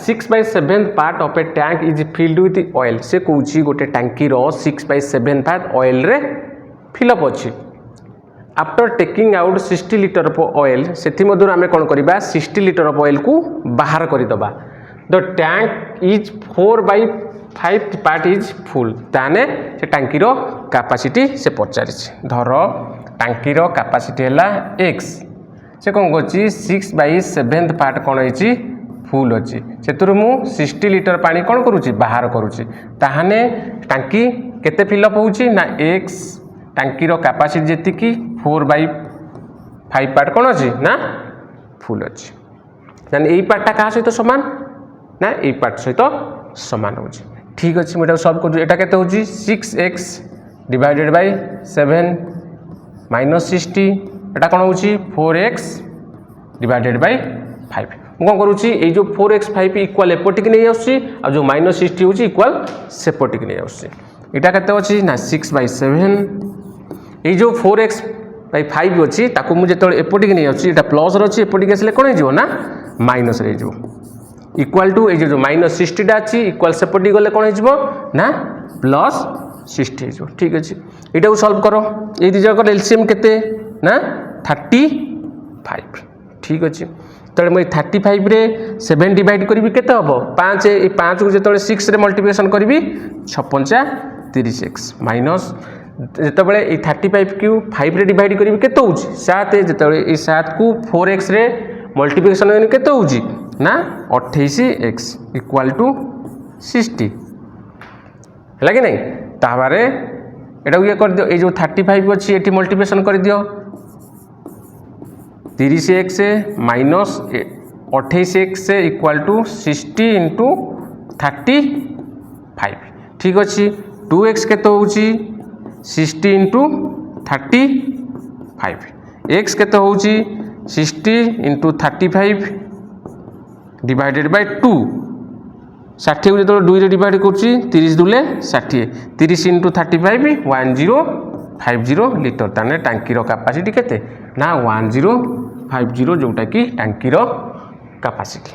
6/7 part of A tank is filled with oil से Cauchy गोटे टांकी 6/7 पार्ट ऑयल रे फिलअप अच्छी after taking out 60 litre of oil से आम कौन करवा 60 लिटर ऑफ ऑयल को बाहर करदे the tank is 4/5 part is full ताने से टांकीर कैपेसिटी से पचारि धर टांकीर कैपेसिटी है x से कौन कर 6/7 पार्ट कौन है फुल अच्छी से 60 लिटर पानी कौन करुच्ची बाहर करुच्ची ताहाने टांकी केते फिलअप होउची ना x टांकीर कैपेसिटी जी 4/5 पार्ट कौन अच्छी ना फुल अच्छी यानी यही पार्टा क्या सहित सामान ना यही पार्ट सहित सामान हो ठीक अच्छे मुझे सल्व कर यहाँ के 6x डिवाइडेड बाय 7 माइनस 60 एटा कौन हो 4x डिवाइडेड बाय 5 मुझे कौन करुच्ची ये जो 4x 5 इक्वाल एपटिक नहीं आसुच्ची आ जो माइनस 60 हूँ इक्वाल सेपटिक नहीं आसुच्ची यहाँ के अच्छी ना 6/7 ये जो 4x/5 अच्छी ताकू मुझे जो एपटिक नहीं आसुच्ची एटा प्लस अच्छी एपटिक आसले कौन हो ना माइनस हो इक्वाल टू ये जो माइनस 60 अच्छी इक्वाल सेपटी गले कौन हो ना प्लस 60 हो ठीक अच्छे यहाँ सल्व कर ये दी जगह एलसीएम केते ना 35 ठीक अच्छे तो मुझे 35 रे 7 डिवाइड करी केते हम 5 ये 5 को जो 6 रे मल्टीप्लिकेशन करी 6 30x माइनस जितेबाला ये 35 क्यू 5 रे डिवाइड करी केते हो 7 जिते 7 को 4x रे मल्टीप्लिकेशन केते हो ना 28x इक्वाल टू 60 है कि नहीं ताबारे एटा ये कर दियो ये जो 35 अच्छी ये मल्टीप्लिकेशन कर दियो 30x minus 28x equal to 60 into 35 ठीक अच्छे 2x केते होउची 60 इंटू 35 x केते होउची 60 इंटू 35 डिवाइडेड बाय 2 60 को जो 2 रे डिवाइड करुच्ची 30 दूले 60 30 इंटू 35 1050 लिटर ताने टांकीर कैपेसिटी केते ना 1050 जोटा कि टांकीर कैपेसिटी।